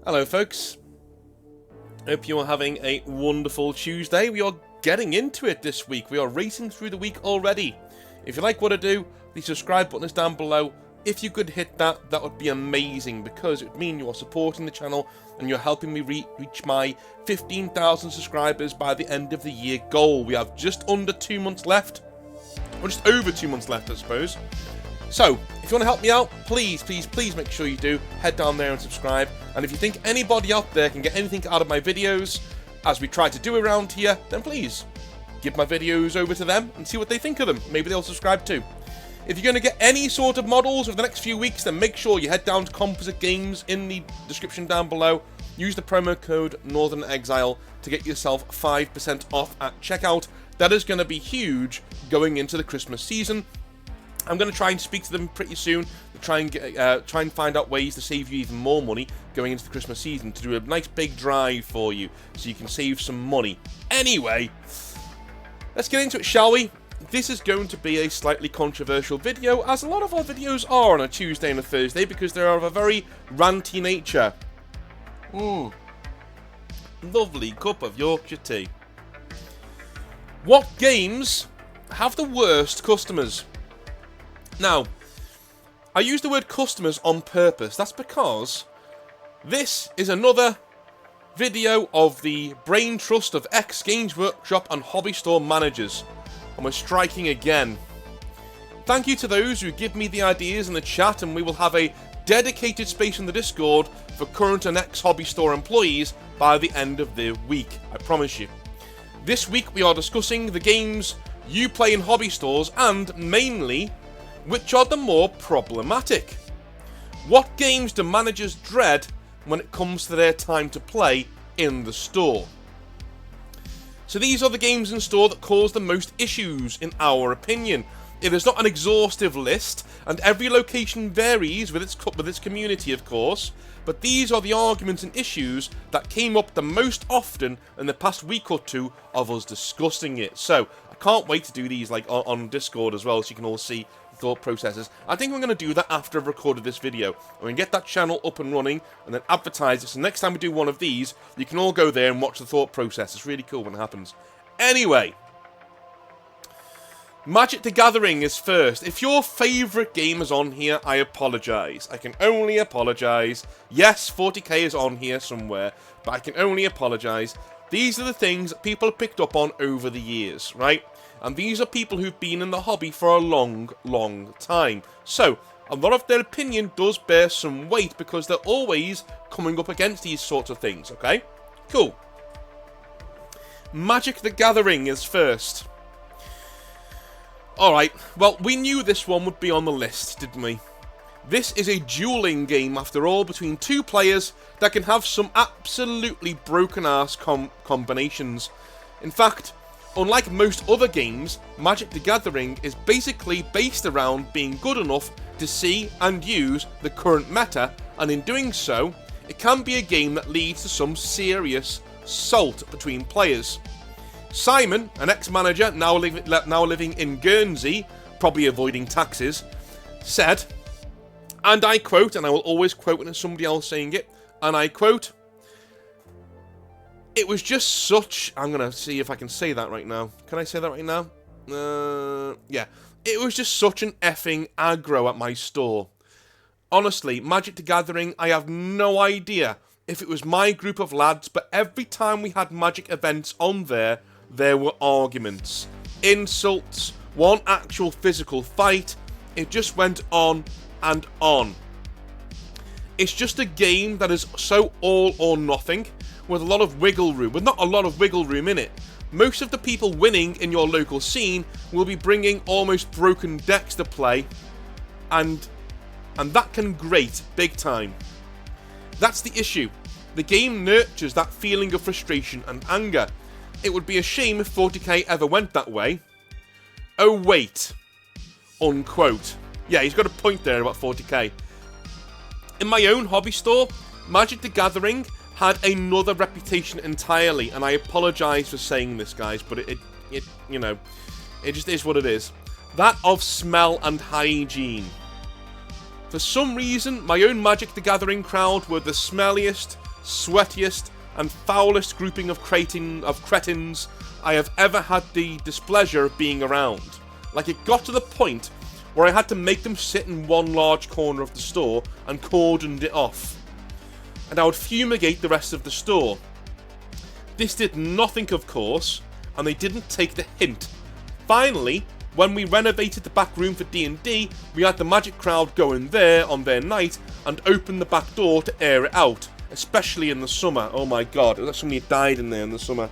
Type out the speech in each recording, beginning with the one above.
Hello folks, hope you are having a wonderful Tuesday. We are getting into it this week. We are racing through the week already. If you like what I do, the subscribe button is down below. If you could hit that, that would be amazing, because it would mean you are supporting the channel and you're helping me reach my 15,000 subscribers by the end of the year goal. We have just under 2 months left, or just over 2 months left I suppose. So, if you want to help me out, please make sure you do. Head down there and subscribe. And if you think anybody out there can get anything out of my videos, as we try to do around here, then please give my videos over to them and see what they think of them. Maybe they'll subscribe too. If you're going to get any sort of models over the next few weeks, then make sure you head down to Composite Games in the description down below. Use the promo code Northern Exile to get yourself 5% off at checkout. That is going to be huge going into the Christmas season. I'm going to try and speak to them pretty soon to try and find out ways to save you even more money going into the Christmas season, to do a nice big drive for you so you can save some money. Anyway, let's get into it, shall we? This is going to be a slightly controversial video, as a lot of our videos are on a Tuesday and a Thursday, because they are of a very ranty nature. Lovely cup of Yorkshire tea. What games have the worst customers? Now, I use the word customers on purpose. That's because this is another video of the brain trust of ex-Games Workshop and hobby store managers. And we're striking again. Thank you to those who give me the ideas in the chat, and we will have a dedicated space in the Discord for current and ex-hobby store employees by the end of the week, I promise you. This week we are discussing the games you play in hobby stores, and mainly, which are the more problematic. What games do managers dread when it comes to their time to play in the store? So these are the games in store that cause the most issues, in our opinion. It is not an exhaustive list, and every location varies with its community, of course, but these are the arguments and issues that came up the most often in the past week or two of us discussing it. So I can't wait to do these on Discord as well, so you can all see thought processes. I think we're going to do that after I've recorded this video. I'm going to get that channel up and running and then advertise it, so next time we do one of these, you can all go there and watch the thought process. It's really cool when it happens. Anyway, Magic the Gathering is first. If your favourite game is on here, I apologise. I can only apologise. Yes, 40k is on here somewhere, but I can only apologise. These are the things that people have picked up on over the years, right? And these are people who've been in the hobby for a long, long time. So, a lot of their opinion does bear some weight, because they're always coming up against these sorts of things, okay? Cool. Magic the Gathering is first. Alright, well, we knew this one would be on the list, didn't we? This is a dueling game, after all, between two players that can have some absolutely broken-ass combinations. In fact, unlike most other games, Magic the Gathering is basically based around being good enough to see and use the current meta, and in doing so, it can be a game that leads to some serious salt between players. Simon, an ex-manager now living in Guernsey, probably avoiding taxes, said, and I quote, and I will always quote when it's somebody else saying it, and I quote, "It was just such..." I'm going to see if I can say that right now. Can I say that right now? Yeah. "It was just such an effing aggro at my store. Honestly, Magic the Gathering, I have no idea if it was my group of lads, but every time we had Magic events on there were arguments, insults, one actual physical fight. It just went on and on. It's just a game that is so all or nothing, with a lot of wiggle room, with not a lot of wiggle room in it. Most of the people winning in your local scene will be bringing almost broken decks to play, and that can grate big time. That's the issue. The game nurtures that feeling of frustration and anger. It would be a shame if 40k ever went that way. Oh wait. Unquote." Yeah, he's got a point there about 40k. In my own hobby store, Magic the Gathering had another reputation entirely, and I apologise for saying this, guys, but it you know, it just is what it is. That of smell and hygiene. For some reason, my own Magic the Gathering crowd were the smelliest, sweatiest, and foulest grouping of cretins I have ever had the displeasure of being around. Like, it got to the point where I had to make them sit in one large corner of the store and cordoned it off. And I would fumigate the rest of the store. This did nothing, of course, and they didn't take the hint. Finally, when we renovated the back room for D&D, we had the Magic crowd go in there on their night and open the back door to air it out, especially in the summer. Oh my god, somebody died in there in the summer.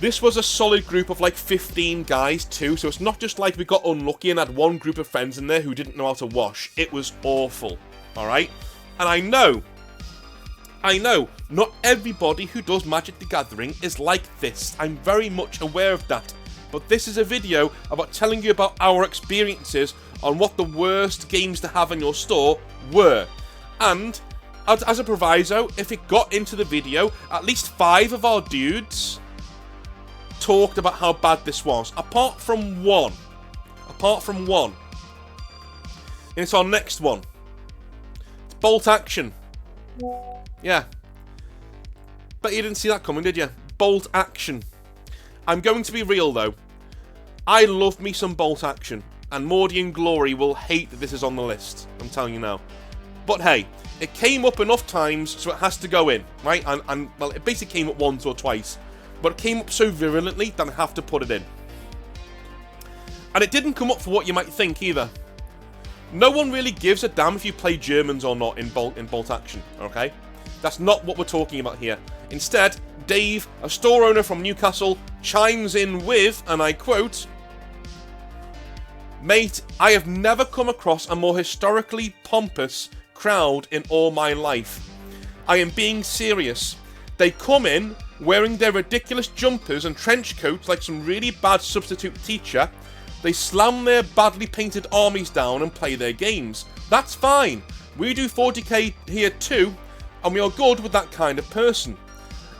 This was a solid group of like 15 guys too, so it's not just like we got unlucky and had one group of friends in there who didn't know how to wash. It was awful, alright? And I know, not everybody who does Magic the Gathering is like this. I'm very much aware of that. But this is a video about telling you about our experiences on what the worst games to have in your store were. And, as a proviso, if it got into the video, at least 5 of our dudes talked about how bad this was. Apart from one. And it's our next one. It's Bolt Action. Yeah. Bet you didn't see that coming, did you? Bolt Action. I'm going to be real though. I love me some Bolt Action, and Mordy and Glory will hate that this is on the list. I'm telling you now. But hey, it came up enough times, so it has to go in, right? And well, it basically came up once or twice, but it came up so virulently that I have to put it in. And it didn't come up for what you might think either. No one really gives a damn if you play Germans or not in Bolt Action, okay? That's not what we're talking about here. Instead, Dave, a store owner from Newcastle, chimes in with, and I quote, "Mate, I have never come across a more historically pompous crowd in all my life. I am being serious. They come in wearing their ridiculous jumpers and trench coats like some really bad substitute teacher. They slam their badly painted armies down and play their games. That's fine. We do 40k here too, and we are good with that kind of person.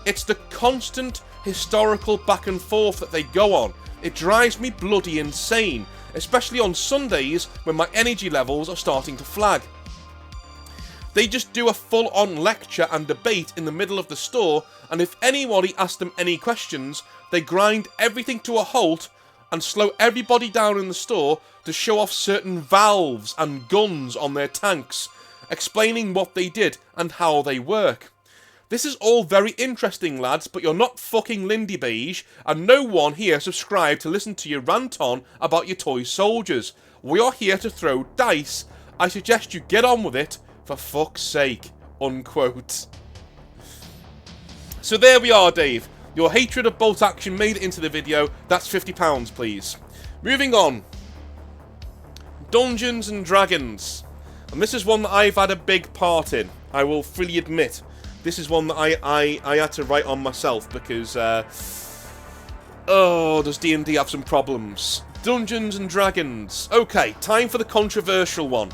It's the constant historical back and forth that they go on. It drives me bloody insane, especially on Sundays when my energy levels are starting to flag. They just do a full-on lecture and debate in the middle of the store, and if anybody asks them any questions, they grind everything to a halt and slow everybody down in the store to show off certain valves and guns on their tanks, explaining what they did and how they work. This is all very interesting, lads, but you're not fucking Lindy Beige, and no one here subscribed to listen to you rant on about your toy soldiers. We are here to throw dice. I suggest you get on with it, for fuck's sake." Unquote. So there we are, Dave. Your hatred of Bolt Action made it into the video. That's £50, please. Moving on. Dungeons and Dragons. And this is one that I've had a big part in. I will freely admit. This is one that I had to write on myself because, does D&D have some problems? Dungeons and Dragons. Okay, time for the controversial one.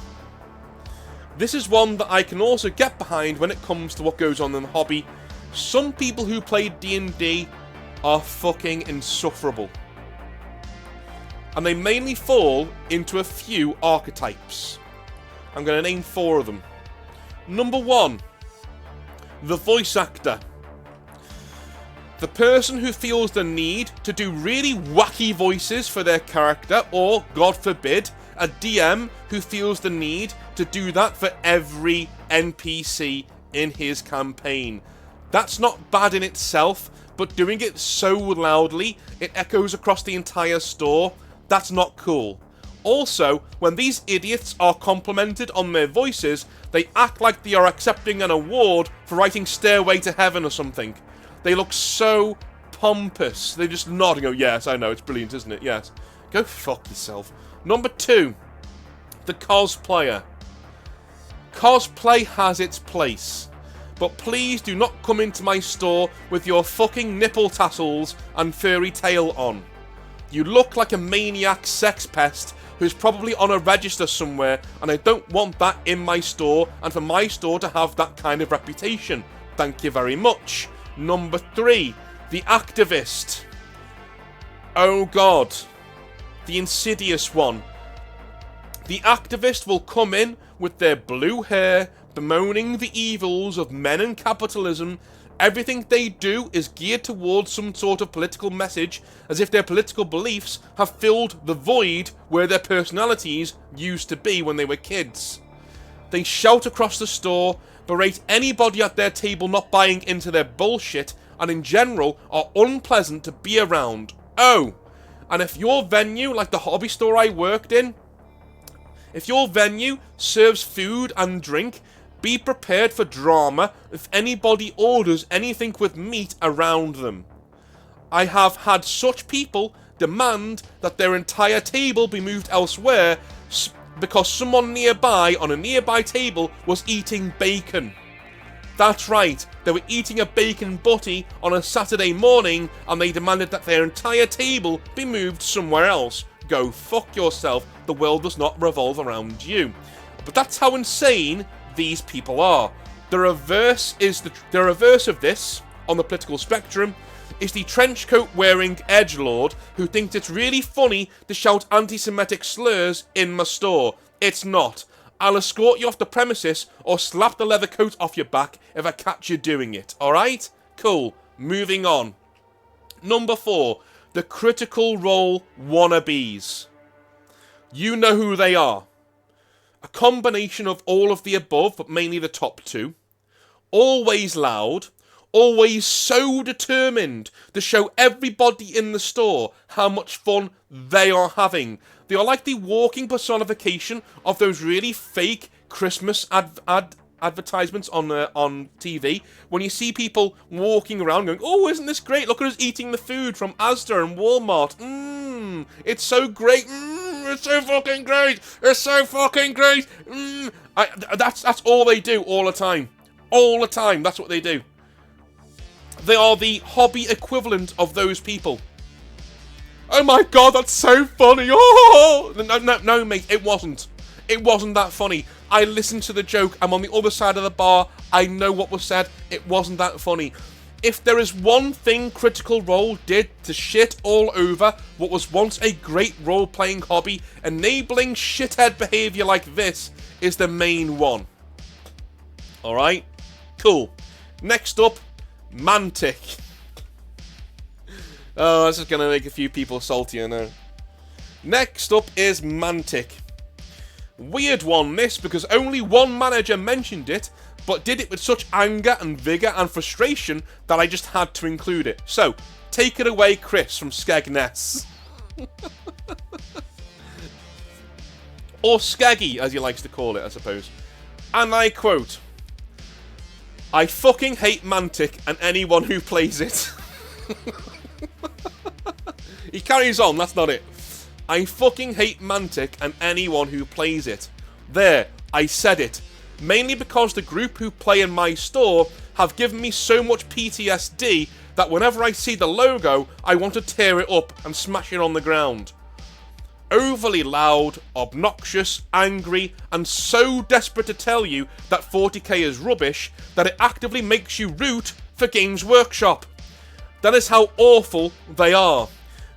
This is one that I can also get behind when it comes to what goes on in the hobby. Some people who play D&D are fucking insufferable. And they mainly fall into a few archetypes. I'm going to name 4 of them. Number 1. The voice actor. The person who feels the need to do really wacky voices for their character, or, God forbid, a DM who feels the need to do that for every NPC in his campaign. That's not bad in itself, but doing it so loudly it echoes across the entire store, that's not cool. Also, when these idiots are complimented on their voices, they act like they are accepting an award for writing Stairway to Heaven or something. They look so pompous. They just nod and go, "Yes, I know, it's brilliant, isn't it? Yes." Go fuck yourself. Number 2. The cosplayer. Cosplay has its place. But please do not come into my store with your fucking nipple tassels and furry tail on. You look like a maniac sex pest who's probably on a register somewhere, and I don't want that in my store, and for my store to have that kind of reputation. Thank you very much. Number 3. The activist. Oh god. The insidious one. The activist will come in with their blue hair, bemoaning the evils of men and capitalism. Everything they do is geared towards some sort of political message, as if their political beliefs have filled the void where their personalities used to be when they were kids. They shout across the store, berate anybody at their table not buying into their bullshit, and in general are unpleasant to be around. Oh, and if your venue, like the hobby store I worked in, if your venue serves food and drink, be prepared for drama if anybody orders anything with meat around them. I have had such people demand that their entire table be moved elsewhere because someone nearby on a nearby table was eating bacon. That's right, they were eating a bacon butty on a Saturday morning and they demanded that their entire table be moved somewhere else. Go fuck yourself, the world does not revolve around you. But that's how insane these people are. The reverse of this, on the political spectrum, is the trenchcoat wearing edgelord who thinks it's really funny to shout anti-Semitic slurs in my store. It's not. I'll escort you off the premises or slap the leather coat off your back if I catch you doing it. Alright? Cool. Moving on. Number 4. The critical role wannabes. You know who they are. A combination of all of the above, but mainly the top 2. Always loud. Always so determined to show everybody in the store how much fun they are having. They are like the walking personification of those really fake Christmas advertisements on TV. When you see people walking around going, oh, isn't this great? Look at us eating the food from Asda and Walmart. It's so great. It's so fucking great. It's so fucking great. That's all they do all the time. All the time. That's what they do. They are the hobby equivalent of those people. Oh my god, that's so funny. Oh! No, mate, it wasn't. It wasn't that funny. I listened to the joke. I'm on the other side of the bar. I know what was said. It wasn't that funny. If there is one thing Critical Role did to shit all over what was once a great role-playing hobby, enabling shithead behaviour like this is the main one. Alright? Cool. Next up, Mantic. Oh, this is going to make a few people salty, I know. Next up is Mantic. Weird one, this, because only one manager mentioned it, but did it with such anger and vigour and frustration that I just had to include it. So, take it away, Chris, from Skegness. Or Skeggy, as he likes to call it, I suppose. And I quote, I fucking hate Mantic and anyone who plays it. He carries on, that's not it. I fucking hate Mantic and anyone who plays it. There, I said it. Mainly because the group who play in my store have given me so much PTSD that whenever I see the logo, I want to tear it up and smash it on the ground. Overly loud, obnoxious, angry, and so desperate to tell you that 40k is rubbish that it actively makes you root for Games Workshop. That is how awful they are.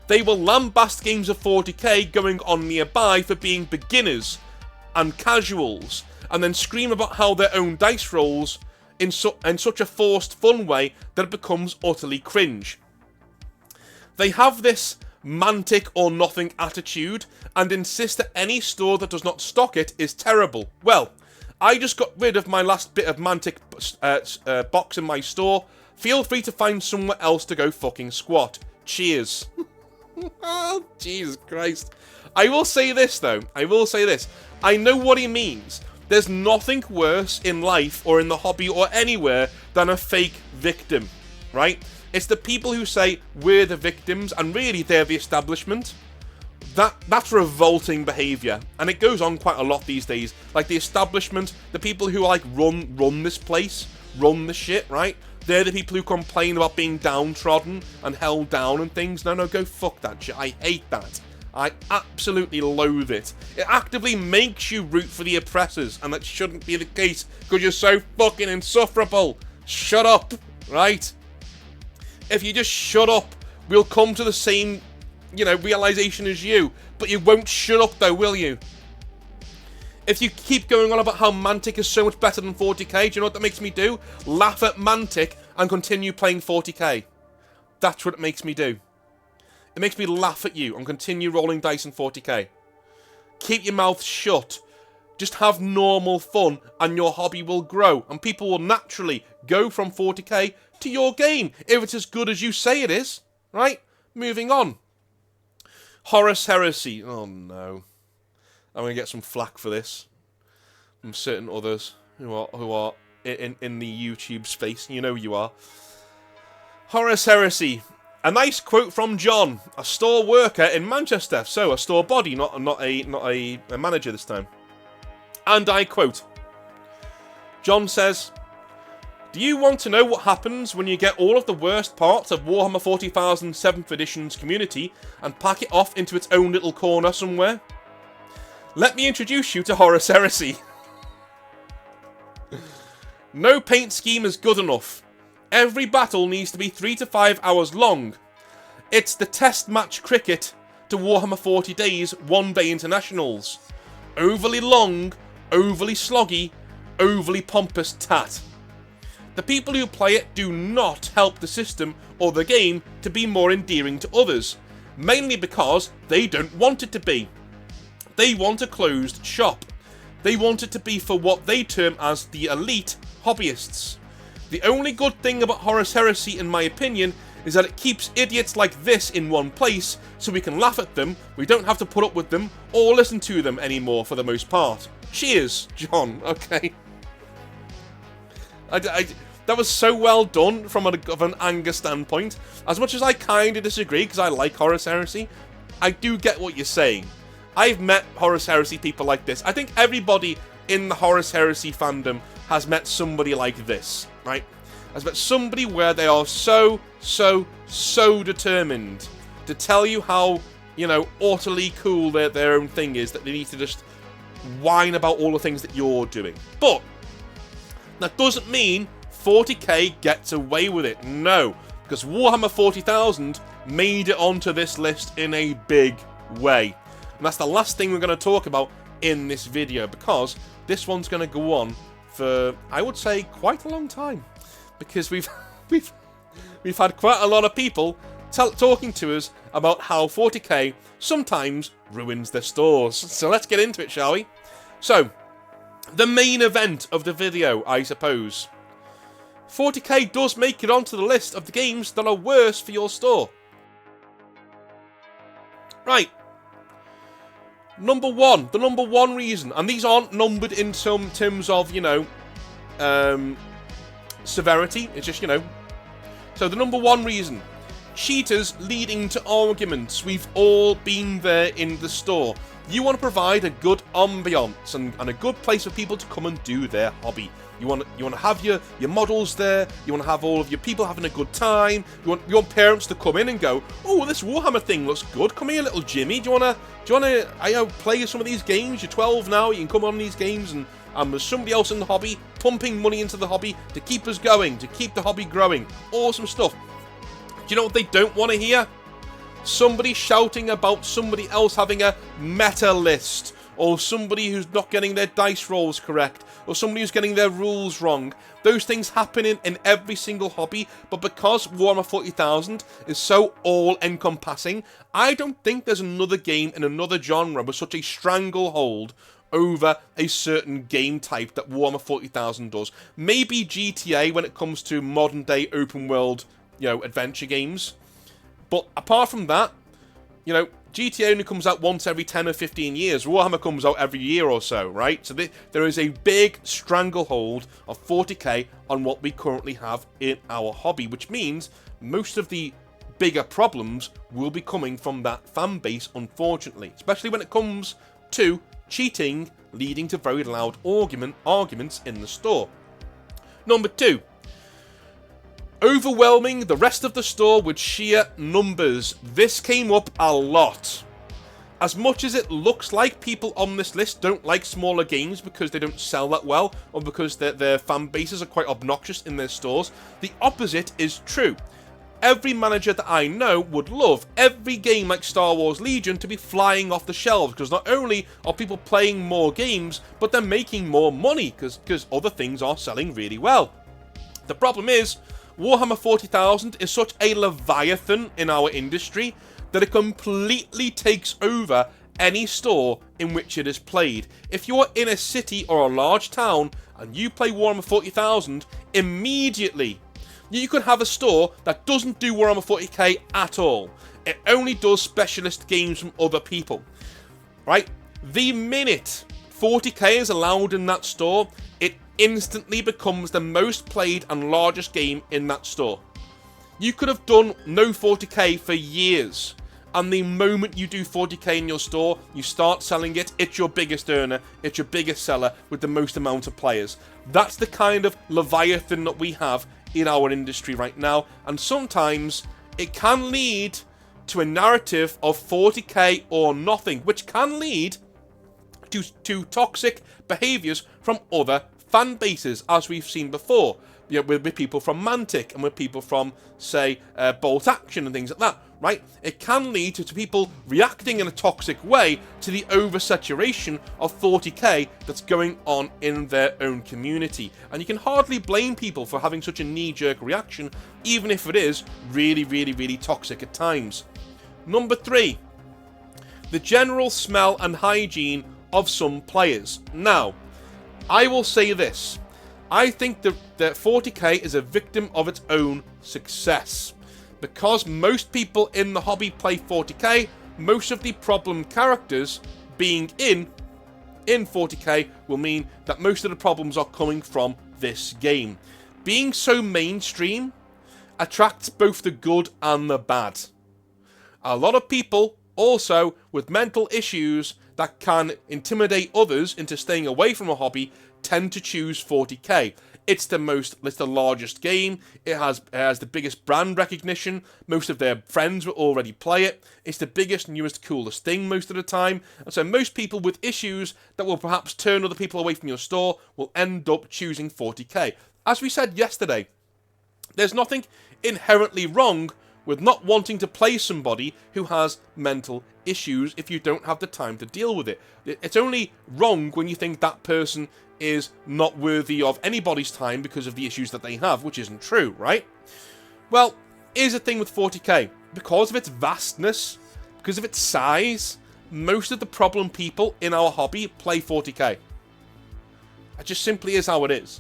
They will lambast games of 40k going on nearby for being beginners and casuals, and then scream about how their own dice rolls in such a forced fun way that it becomes utterly cringe. They have this Mantic or nothing attitude and insist that any store that does not stock it is terrible. Well, I just got rid of my last bit of Mantic box in my store. Feel free to find somewhere else to go fucking squat. Cheers. Oh, Jesus Christ. I will say this, though. I will say this. I know what he means. There's nothing worse in life or in the hobby or anywhere than a fake victim, right? It's the people who say, we're the victims, and really they're the establishment. That's revolting behaviour, and it goes on quite a lot these days. Like the establishment, the people who like run this place, run the shit, right? They're the people who complain about being downtrodden and held down and things. No, go fuck that shit. I hate that. I absolutely loathe it. It actively makes you root for the oppressors, and that shouldn't be the case because you're so fucking insufferable. Shut up, right? If you just shut up, we'll come to the same, realization as you. But you won't shut up though, will you? If you keep going on about how Mantic is so much better than 40k, do you know what that makes me do? Laugh at Mantic and continue playing 40k. That's what it makes me do. It makes me laugh at you and continue rolling dice in 40k. Keep your mouth shut. Just have normal fun and your hobby will grow. And people will naturally go from 40k to your game if it's as good as you say it is. Right? Moving on. Horus Heresy. Oh no. I'm going to get some flack for this. From certain others who are in the YouTube space. You know you are. Horus Heresy. A nice quote from John, a store worker in Manchester. So, a store body, not a manager this time. And I quote, John says, "Do you want to know what happens when you get all of the worst parts of Warhammer 40,000 7th Edition's community and pack it off into its own little corner somewhere? Let me introduce you to Horus Heresy. No paint scheme is good enough. Every battle needs to be 3 to 5 hours long. It's the test match cricket to Warhammer 40 Days one-day internationals. Overly long, overly sloggy, overly pompous tat. The people who play it do not help the system or the game to be more endearing to others, mainly because they don't want it to be. They want a closed shop. They want it to be for what they term as the elite hobbyists. The only good thing about Horus Heresy, in my opinion, is that it keeps idiots like this in one place, so we can laugh at them, we don't have to put up with them, or listen to them anymore for the most part. Cheers, John." Okay. That was so well done from an anger standpoint. As much as I kind of disagree, because I like Horus Heresy, I do get what you're saying. I've met Horus Heresy people like this. I think everybody in the Horus Heresy fandom has met somebody like this, right? Has met somebody where they are so determined to tell you how, you know, utterly cool their own thing is that they need to just whine about all the things that you're doing. But that doesn't mean 40k gets away with it. No, because Warhammer 40,000 made it onto this list in a big way. And that's the last thing we're going to talk about in this video, because this one's going to go on for, I would say, quite a long time, because we've had quite a lot of people talking to us about how 40k sometimes ruins their stores. So let's get into it, shall we? So, the main event of the video, I suppose. 40k does make it onto the list of the games that are worse for your store. Right. The number one reason, and these aren't numbered in some terms of, you know, severity, it's just, you know. So the number one reason, cheaters leading to arguments. We've all been there in the store. You want to provide a good ambiance and a good place for people to come and do their hobby. You want to have your models there. You want to have all of your people having a good time. You want parents to come in and go, "Oh, this Warhammer thing looks good. Come here, little Jimmy. Do you want to play some of these games? You're 12 now. You can come on these games, and there's somebody else in the hobby pumping money into the hobby to keep us going, to keep the hobby growing. Awesome stuff." Do you know what they don't want to hear? Somebody shouting about somebody else having a meta list, or somebody who's not getting their dice rolls correct, or somebody who's getting their rules wrong. Those things happen in every single hobby, but because Warhammer 40,000 is so all-encompassing, I don't think there's another game in another genre with such a stranglehold over a certain game type that Warhammer 40,000 does. Maybe GTA when it comes to modern-day open-world, you know, adventure games. But apart from that, you know, GTA only comes out once every 10 or 15 years. Warhammer comes out every year or so, right? So there is a big stranglehold of 40k on what we currently have in our hobby, which means most of the bigger problems will be coming from that fan base, unfortunately. Especially when it comes to cheating, leading to very loud arguments in the store. Number 2. Overwhelming the rest of the store with sheer numbers. This came up a lot. As much as it looks like people on this list don't like smaller games because they don't sell that well, or because their fan bases are quite obnoxious in their stores, the opposite is true. every manager that I know would love every game like Star Wars Legion to be flying off the shelves, because not only are people playing more games, but they're making more money, because other things are selling really well. The problem is, Warhammer 40,000 is such a leviathan in our industry that it completely takes over any store in which it is played. If you're in a city or a large town and you play Warhammer 40,000, immediately you could have a store that doesn't do Warhammer 40k at all. It only does specialist games from other people, right? The minute 40k is allowed in that store, it instantly becomes the most played and largest game in that store. You could have done no 40k for years, and the moment you do 40k in your store, you start selling it, it's your biggest earner, it's your biggest seller with the most amount of players. That's the kind of leviathan that we have in our industry right now, and sometimes it can lead to a narrative of 40k or nothing, which can lead to toxic behaviours from other fan bases, as we've seen before, with people from Mantic and with people from, say, Bolt Action and things like that, right? It can lead to people reacting in a toxic way to the oversaturation of 40k that's going on in their own community. And you can hardly blame people for having such a knee-jerk reaction, even if it is really, really, really toxic at times. Number 3, the general smell and hygiene of some players. Now, I will say this. I think that 40k is a victim of its own success. Because most people in the hobby play 40k, most of the problem characters being in 40k will mean that most of the problems are coming from this game. Being so mainstream attracts both the good and the bad. A lot of people also with mental issues that can intimidate others into staying away from a hobby tend to choose 40k. It's the largest game. It has the biggest brand recognition. Most of their friends will already play it. It's the biggest, newest, coolest thing most of the time. And so most people with issues that will perhaps turn other people away from your store will end up choosing 40k. As we said yesterday, there's nothing inherently wrong with not wanting to play somebody who has mental issues if you don't have the time to deal with it. It's only wrong when you think that person is not worthy of anybody's time because of the issues that they have, which isn't true, right? Well, here's the thing with 40k. Because of its vastness, because of its size, most of the problem people in our hobby play 40k. It just simply is how it is.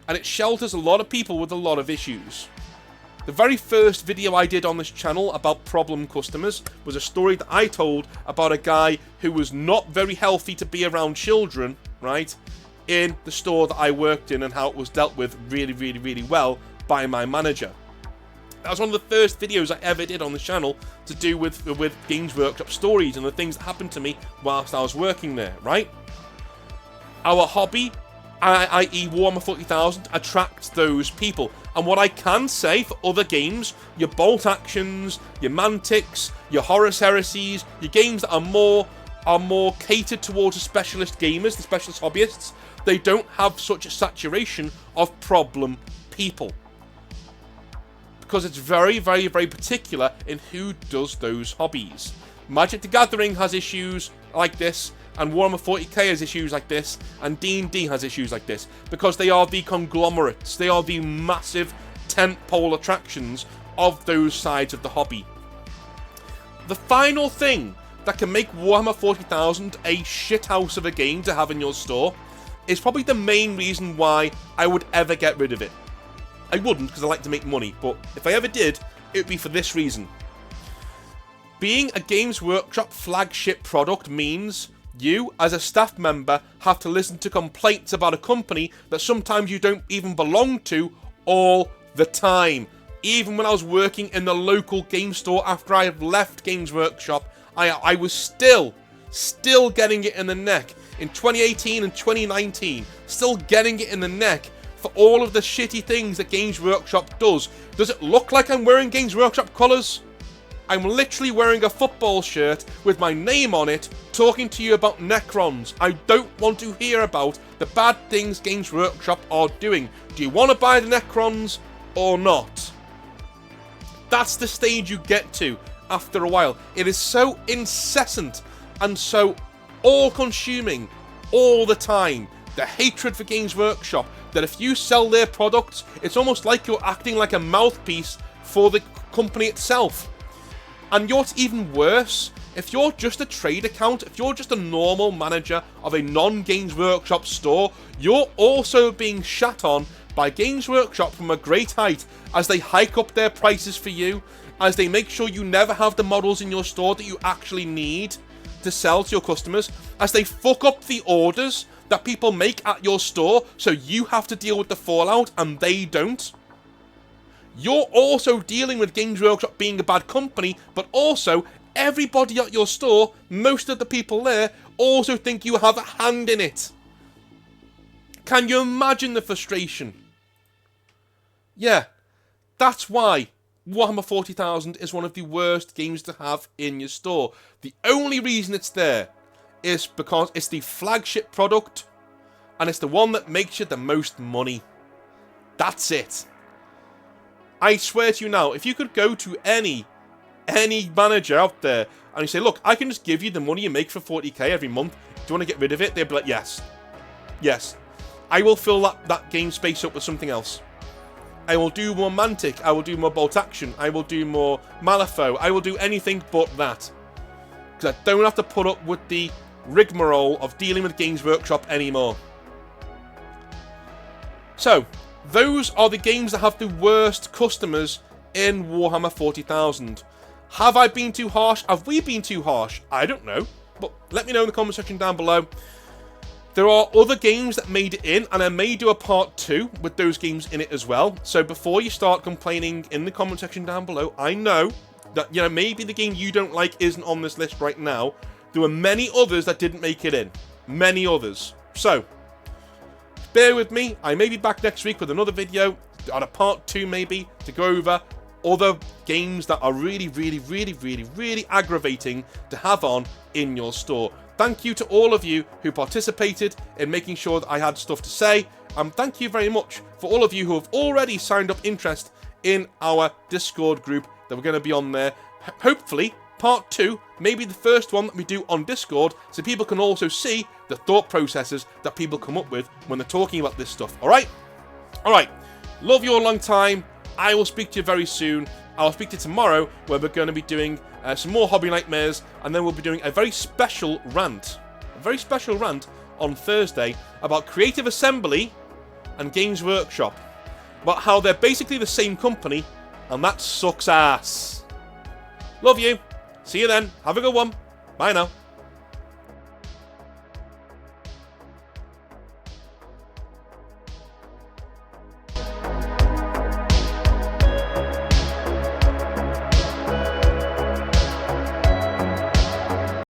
And it shelters a lot of people with a lot of issues. The very first video I did on this channel about problem customers was a story that I told about a guy who was not very healthy to be around children, right, in the store that I worked in, and how it was dealt with really, really, really well by my manager. That was one of the first videos I ever did on the channel to do with Games Workshop stories and the things that happened to me whilst I was working there, right? Our hobby, i.e. Warhammer 40,000, attracts those people. And what I can say for other games, your Bolt Actions, your Mantics, your Horus Heresies, your games that are more catered towards the specialist gamers, the specialist hobbyists, they don't have such a saturation of problem people. Because it's very, very, very particular in who does those hobbies. Magic the Gathering has issues like this, and Warhammer 40k has issues like this, and D&D has issues like this, because they are the conglomerates, they are the massive tentpole attractions of those sides of the hobby. The final thing that can make Warhammer 40,000 a shithouse of a game to have in your store is probably the main reason why I would ever get rid of it. I wouldn't, because I like to make money, but if I ever did, it would be for this reason. Being a Games Workshop flagship product means you, as a staff member, have to listen to complaints about a company that sometimes you don't even belong to all the time. Even when I was working in the local game store after I had left Games Workshop, I was still getting it in the neck. In 2018 and 2019, still getting it in the neck for all of the shitty things that Games Workshop does. Does it look like I'm wearing Games Workshop colours? I'm literally wearing a football shirt with my name on it, talking to you about Necrons. I don't want to hear about the bad things Games Workshop are doing. Do you want to buy the Necrons or not? That's the stage you get to after a while. It is so incessant and so all-consuming all the time. The hatred for Games Workshop, that if you sell their products, it's almost like you're acting like a mouthpiece for the company itself. And what's even worse, if you're just a trade account, if you're just a normal manager of a non-Games Workshop store, you're also being shat on by Games Workshop from a great height as they hike up their prices for you, as they make sure you never have the models in your store that you actually need to sell to your customers, as they fuck up the orders that people make at your store so you have to deal with the fallout and they don't. You're also dealing with Games Workshop being a bad company, but also everybody at your store, most of the people there, also think you have a hand in it. Can you imagine the frustration? Yeah, that's why Warhammer 40,000 is one of the worst games to have in your store. The only reason it's there is because it's the flagship product and it's the one that makes you the most money. That's it. I swear to you now, if you could go to any manager out there and you say, look, I can just give you the money you make for 40k every month, do you want to get rid of it? They'd be like, yes. Yes. I will fill that game space up with something else. I will do more Mantic, I will do more Bolt Action, I will do more Malifaux, I will do anything but that. Because I don't have to put up with the rigmarole of dealing with Games Workshop anymore. So, those are the games that have the worst customers in Warhammer 40,000. Have I been too harsh? Have we been too harsh? I don't know. But let me know in the comment section down below. There are other games that made it in, and I may do a part 2 with those games in it as well. So before you start complaining in the comment section down below, I know that, you know, maybe the game you don't like isn't on this list right now. There were many others that didn't make it in. Many others. So, bear with me. I may be back next week with another video, on a part 2 maybe, to go over other games that are really aggravating to have on in your store. Thank you to all of you who participated in making sure that I had stuff to say. Thank you very much for all of you who have already signed up interest in our Discord group that we're going to be on there. Hopefully, part 2, maybe the first one that we do on Discord, so people can also see the thought processes that people come up with when they're talking about this stuff. Alright? Alright. Love you all a long time. I will speak to you very soon. I'll speak to you tomorrow, where we're going to be doing some more Hobby Nightmares, and then we'll be doing a very special rant. A very special rant on Thursday about Creative Assembly and Games Workshop. About how they're basically the same company, and that sucks ass. Love you. See you then. Have a good one. Bye now.